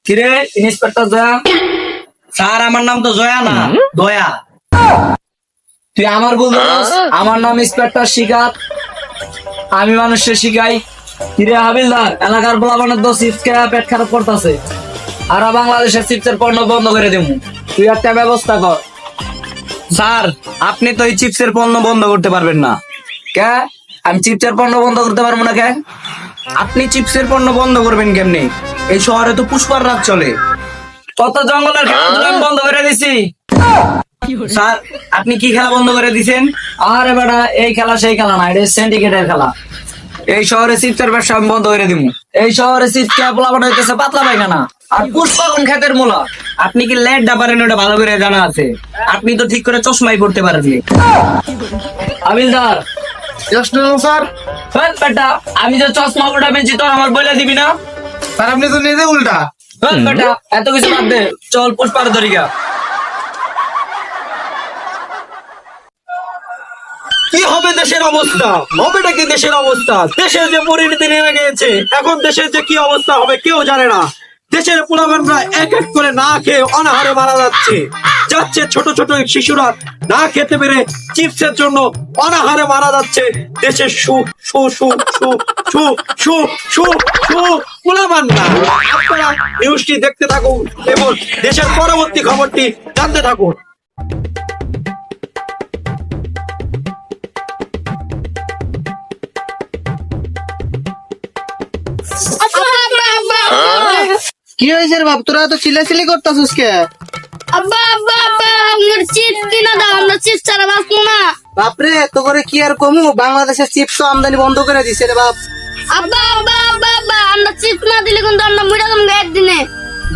কিরে inspector Jaya? Sir আমার নাম তো জয়া না, দয়া। তুই আমার বলছিস আমার নাম ইন্সপেক্টর শিকার, আমি মানুষের শিখাই। কিরে হাবিলদার, এলাকার পোলাপানের তো চিপস খেয়ে পেট খারাপ করতেছে, আর বাংলাদেশের চিপসের পণ্য বন্ধ করে দেবো, তুই একটা ব্যবস্থা কর। স্যার আপনি তো এই চিপসের পণ্য বন্ধ করতে পারবেন না। কে? আমি চিপসের পণ্য বন্ধ করতে পারবো না কে? আপনি চিপসের পণ্য বন্ধ করবেন কেমনি? এই শহরে তো পুষ্পার রাত চলে, কত জঙ্গলের খেলাধুলা আমি বন্ধ করে দিছি। স্যার আপনি কি খেলা বন্ধ করে দিছেন? আরে বেটা, এই খেলা সেই খেলা না, এটা সিন্ডিকেটের খেলা। এই শহরে চিপসের ব্যবসা আমি বন্ধ করে দিব। এই শহরে চিপস খেয়ে পোলাপান হইতেছে পাতলা পায়খানা আর পুষ্পা কোন ক্ষেতের মূলা। আপনি কি লেট ডাবারেন ওটা ভালো করে জানা আছে? আপনি তো ঠিক করে চশমাই পড়তে পারেননি। হাবিলদার স্যার বেটা, আমি যে চশমা উল্টা পেয়েছি তো আমার বলে দিবি না? স্যার আপনি তো নিজে উল্টা। বেটা এত কিছু বাদ দে, চল পুষ্পার দরিকা। কি হবে দেশের অবস্থা? হবেটা কি দেশের অবস্থা? দেশের যে পরিণতি নেমে গেছে, এখন দেশের যে কি অবস্থা হবে কেউ জানে না। দেশের পোলাপানরা এক এক করে না খেয়ে অনাহারে মারা যাচ্ছে। ছোট ছোট শিশুরা না খেতে পেরে চিপসের জন্য অনাহারে মারা যাচ্ছে। দেশের সুখ সু সু সু সু সু সু সু পোলাপান না। আপনারা নিউজটি দেখতে থাকুন এবং দেশের পরবর্তী খবরটি জানতে থাকুন। কি হয়েছে রে বাপ, তোরা তো চিল্লাচিল্লি করতেছিস কে? আব্বা আব্বা আব্বা আমার চিপস কিনা দাও, আমরা চিপস ছাড়া বাঁচবো না। বাপরে তো করে কি আর কমু, বাংলাদেশের চিপস তো আমদানি বন্ধ করে দিছে রে বাপ। আব্বা আব্বা আব্বা আব্বা আমরা চিপস না দিলে কিন্তু আমরা মরে যাবো একদিনে।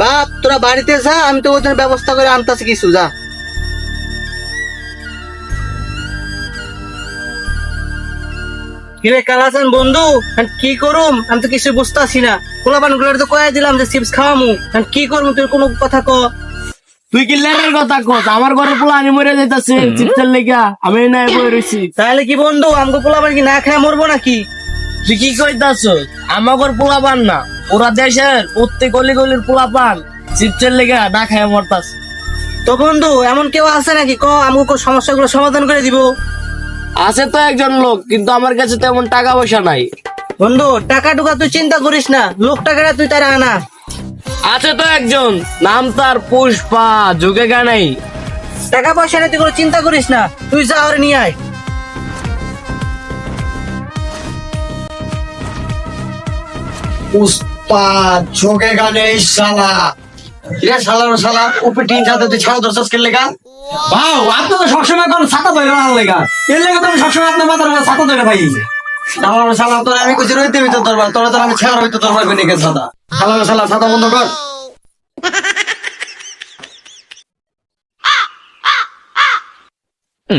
বাপ তোরা বাড়িতে যা, আমি তো ওদের ব্যবস্থা করে আনতাছি কিছু, যা। কিরে কালাচান বন্ধু, কি করুম আমি তো কিছু বুঝতেছি না। পোলাপান গুলোর তো কয়ে দিলাম যে চিপস খাওয়ামু, কি করবো তুই কোনো কথা ক। তুই কি লেটের কথা কস? আমার ঘরে পোলা আমি মরে যাইতাছে চিপসের লেগা, আমি না বই রইছি। তাহলে কি বন্ধু আমাকে পোলাপান কি না খেয়ে মরবো নাকি? তুই কি কইতাছ? আমাগর পোলাপান না, ওরা দেশের প্রত্যেক গলি গলির পোলাপান চিপসের লেগা না খায় মরতাস। তো বন্ধু এমন কেউ আছে নাকি, ক আমাকে সমস্যাগুলো সমাধান করে দিব। আছে তো একজন লোক, কিন্তু আমার কাছে তেমন টাকা পয়সা নাই। বন্ধু টাকা টুকা তুই চিন্তা করিস না, লোক টাকাটা তুই তারা আনা। আছে তো একজন, নাম তার পুষ্পা, যুগে গানাই। টাকা পয়সা নিয়ে তুই কোনো চিন্তা করিস না, তুই যা ওরে নিয়ে আয়। পুষ্পা যোগে গানে শালা শালা উপরে টিন ছাদে তুই ছাড়া দর্শক কে লেগা ভাও আপনি তো সবসময় কোন ছাতা ধরে না লেগা এর লেগে তুমি সবসময় আপনার মাথার উপর ছাতা ধরে ভাই শালা তোর আমি কইছি রইতে ভিতর দরবার তোরা তো আমি ছেড়ার ভিতর দরবার করে নিয়ে ছাতা শালা ছাতা বন্ধ কর।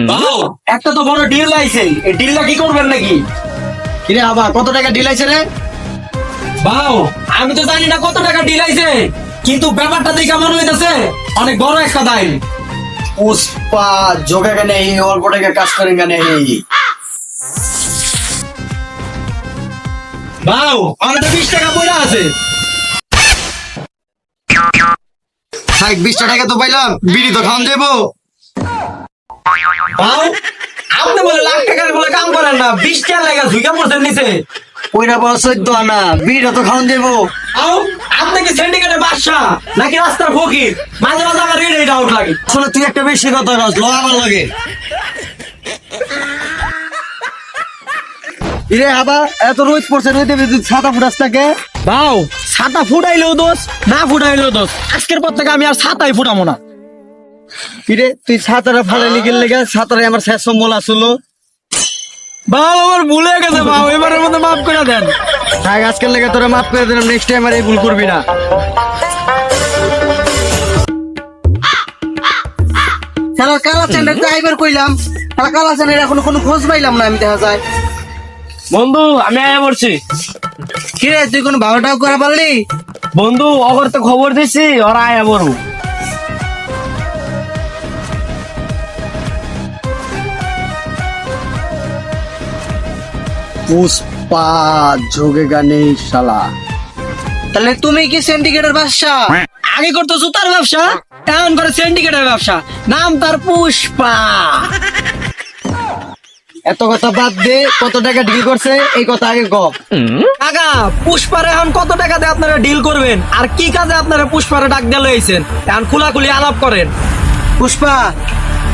ভাও একটা তো বড় ডিল আইছে, এই ডিলটা কি করবেন নাকি? কিরে আবার কত টাকা ডিল আইছে রে? বাও আমি তো জানি না কত টাকা ডিল আইছে, কিন্তু ব্যাপারটা দেখে মনে হইতেছে অনেক বড় একটা দাইল। পুষ্পা যোগে গানে এই অল্প টাকা কাজ করেন গানে এই বাও আমার তো 20 টাকা পড়ে আছে। 20 টাকা তো পাইলাম, বিড়ি তো খাওয়ান যাবো। বাও আপনি বলে লাখ টাকার বলে কাম করেন না, 20 টাকা লাগা ঝুঁকা পড়ছেন নিচে ওইটা বড় 14 আনা, বিড়িটা তো খাওয়ান যাবো। আপনি কি সিন্ডিকেটের বাদশা নাকি রাস্তার ফকির? মাঝে মাঝে আমার রেড ডাউট লাগে। আসলে তুই একটা বেশি কথা রাস লো আমার লাগে। ইরে আবার এত রোদ পড়ছে, রোদে ছাতা ফুটাস থাকে। বাও ছাতা ফুটাইলেও দোষ, না ফুটাইলেও দোষ, আজকের পর থেকে আমি আর ছাতাই ফুটাবো না। ইরে তুই ছাতাটা ফালাইলি গেলে গা, ছাতারে আমার শেষ সম্বল আসলো। বাও আমার ভুলে গেছে বাও, এবারের মতো মাফ করে দেন। থাক আজকের লেগে তোরা মাফ করে দিলাম, নেক্সট টাইম আর এই ভুল করবি না। কালাচানের ড্রাইভার কইলাম, কালাচানের এখনো কোনো খোঁজ পাইলাম না আমি, দেখা যায়। বন্ধু আমি আয়া পড়ছি। কিরে তুই কোনো ভাড়াটাও করা পারলি? বন্ধু অগর তো খবর দিছি, ওরা আয়া বড়। পুষ্পা ঝোঁকেগা নেই শালা। তাহলে তুমি কি সিন্ডিকেটের ব্যবসা? আগে করতো জুতার ব্যবসা, এখন করে সিন্ডিকেটের ব্যবসা, নাম তার পুষ্পা। এত কথা বাদ দে, কত টাকা ডিল করছে এই কথা আগে ক। কাকা পুষ্পারে এখন কত টাকা দিয়ে আপনারা ডিল করবেন, আর কি কাজে আপনারা পুষ্পারে ডাক দিয়ে লইছেন, এখন খোলাখুলি আলাপ করেন। পুষ্পা,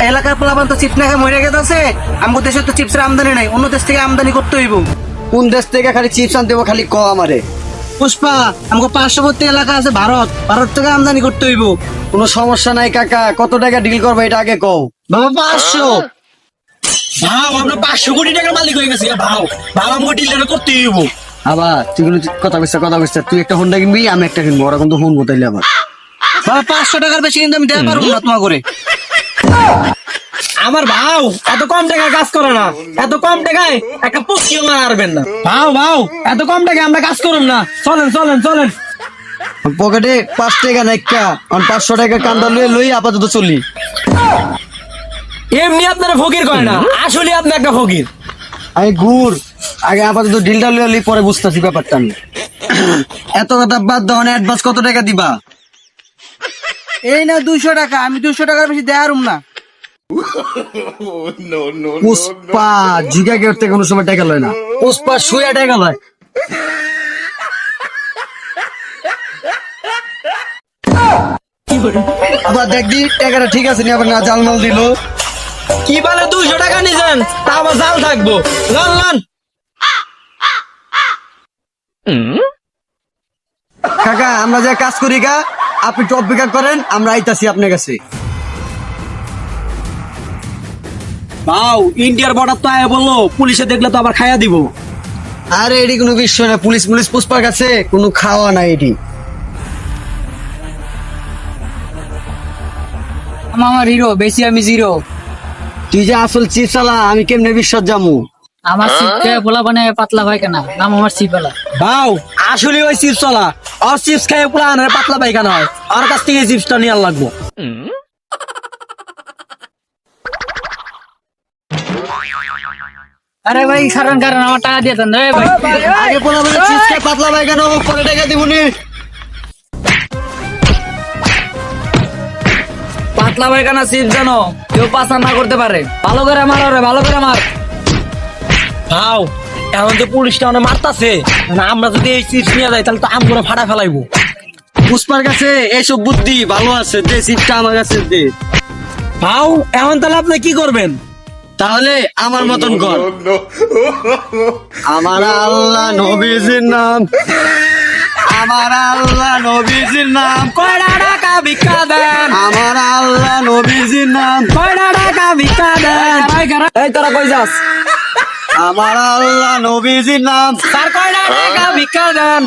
এলাকার পোলাপান তো চিপস না খেয়ে মরে গেছে। আমাদের দেশে তো চিপসের আমদানি নাই, অন্য দেশ থেকে আমদানি করতে হইব। কোন দেশ থেকে খালি চিপস আনতে হবে খালি ক আমারে। পুষ্পা, আমাকে পার্শ্ববর্তী এলাকা আছে ভারত, ভারত থেকে আমদানি করতে হইব। কোনো সমস্যা নাই কাকা, কত টাকা ডিল করবে এটা আগে কও। বাবা 500। ভাও আমরা 500 কোটি টাকার মালিক হয়ে গেছি। ভাও ভাও আমাকে ডিলটা করতে হইব। আবার তুই কোনো কথা কইছিস, তুই একটা হোন্ডা কিনবি আমি একটা কিনবো, ওরা কিন্তু শুনবো তাইলে আবার। বাবা 500 টাকার বেশি কিন্তু আমি দেওয়া পারবো না তোমার করে। আমার ভাও এত কম টাকায় কাজ করে না, এত কম টাকায় একটা পুষ্টিও মারবেন না। ভাও ভাও এত কম টাকায় আমরা কাজ করুন না, চলেন চলেন চলেন। পকেটে 5 টাকা নাইকা, 500 টাকা কান্দা লই আপাতত চলি। এমনি আপনারা ফকির কয় না, আসলে আপনি একটা ফকির। আমি ঘুর আগে আপাতত ডিলটা লই পরে বুঝতেছি ব্যাপারটা আমি। এত কথা বাদ দাও, অ্যাডভান্স কত টাকা দিবা? এই না 200 টাকা, আমি 200 টাকার বেশি দেওয়া পারবো না। পুষ্পা জিগা করতে কোনো সময় টাকা লয় না। পুষ্পা শুয়ে টাকা লয়। আবার দেখবি টাকাটা ঠিক আছে নি, আবার না জালমাল দিল। কি বলে 200 টাকা নিছেন, তা আবার জাল থাকবো। Loan loan. কাকা আমরা যে কাজ করি গা, আপনি একটু অপেক্ষা করেন, আমরা আইতাছি আপনার কাছে। ভাও ইন্ডিয়ার বর্ডার তো আয়া বললো, পুলিশে দেখলে তো আবার খাইয়া দিব। আরে এটি কোনো বিষয় না, পুলিশ পুষ্পার কাছে কোনো খাওয়া নাই এটি। আমার হিরো বেশি, আমি জিরো। তুই যে আসল চিপসালা, আমি কেমনে বিশ্বাস জামু? আমার সিপকে পোলা বানায় পাতলা পায়খানা, নাম আমার সিপালা। ভাও আসলে ওই চিপস চলা, আর চিপস খাইয়ে পুরা আনার পাতলা পায়খানা হয়, আর কাছ থেকে চিপসটা নিয়ে লাগবো। আরে ভাই কারণ আমার টাকা দিয়ে দেন রে ভাই। আগে বলা বলে চিপস খাই পাতলা পায়খানা হোক, পরে টাকা দিবনি। পাতলা পায়খানা চিপস জানো কেউ পাচার না করতে পারে, ভালো করে মার রে, ভালো করে মার। ভাও এখন যে পুলিশটা অনেক মারতাছে, আমরা যদি এই চিপস নিয়ে যাই তাহলে তো আমগুলো ফাটা ফেলাইবো। পুষ্পার কাছে এইসব বুদ্ধি ভালো আছে, যে চিপসটা আমার কাছে দে। ভাও এখন তাহলে আপনি কি করবেন? তাহলে আমার মতন কর। আমার আল্লাহ নবীজির নাম, আমার আল্লাহ নবীজির নাম, কয়টা টাকা ভিক্ষা দেন, আমার আল্লাহ নবীজির নাম, কয়টা টাকা ভিক্ষা দেন। এই তোরা কই যাস? আমার আল্লাহ নবীজির নাম। তার কয়টা টাকা ভিক্ষা দেন।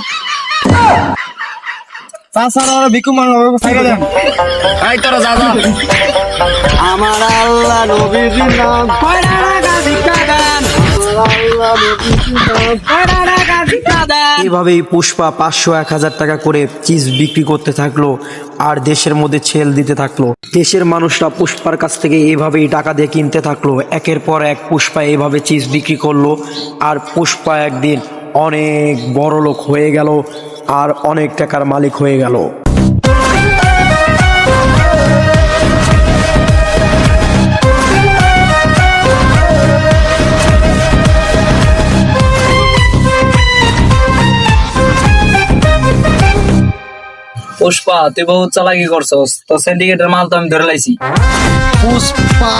এই তোরা যা যা। আমার আল্লাহ নবীজির নাম, কয়টা টাকা ভিক্ষা দেন, আল্লাহ নবীজির নাম। কয়টা টাকা ভিক্ষা দেন। এভাবেই পুষ্পা 500-1000 টাকা করে চিজ বিক্রি করতে থাকলো আর দেশের মধ্যে ছেল দিতে থাকলো। দেশের মানুষরা পুষ্পার কাছ থেকে এইভাবেই টাকা দিয়ে কিনতে থাকলো। একের পর এক পুষ্পা এইভাবে চিজ বিক্রি করলো আর পুষ্পা একদিন অনেক বড় লোক হয়ে গেল আর অনেক টাকার মালিক হয়ে গেল। পুষ্পা তুই বহুত চালাকি করছস, তো সিন্ডিকেটের মাল তো আমি ধরে লাইছি। পুষ্পা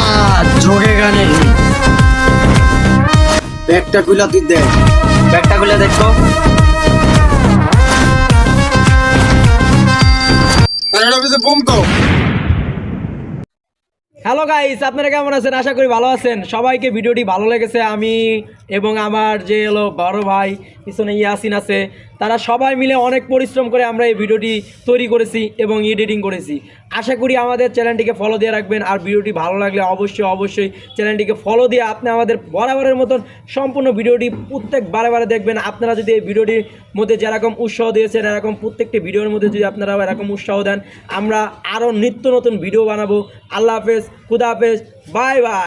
যোগে গানে ব্যাগটা খুলা তুই দেখ। ব্যাগটা খুলে দেখো। হ্যালো গাইস, আপনারা কেমন আছেন? আশা করি ভালো আছেন। সবাইকে ভিডিওটি ভালো লেগেছে। আমি এবং আমার যে হলো বড় ভাই পিছনে ইয়াসিন আছে, তারা সবাই মিলে অনেক পরিশ্রম করে আমরা এই ভিডিওটি তৈরি করেছি এবং এডিটিং করেছি। আশা করি আমাদের চ্যানেলটিকে ফলো দিয়ে রাখবেন, আর ভিডিওটি ভালো লাগলে অবশ্যই চ্যানেলটিকে ফলো দিয়ে আপনি আমাদের বরাবরের মতন সম্পূর্ণ ভিডিওটি প্রত্যেক বারে দেখবেন। আপনারা যদি এই ভিডিওটির মধ্যে যেরকম উৎসাহ দিয়েছেন, এরকম প্রত্যেকটি ভিডিওর মধ্যে যদি আপনারা এরকম উৎসাহ দেন, আমরা আরও নিত্য নতুন ভিডিও বানাবো। আল্লাহ হাফেজ, খুদা হাফেজ, বাই বাই।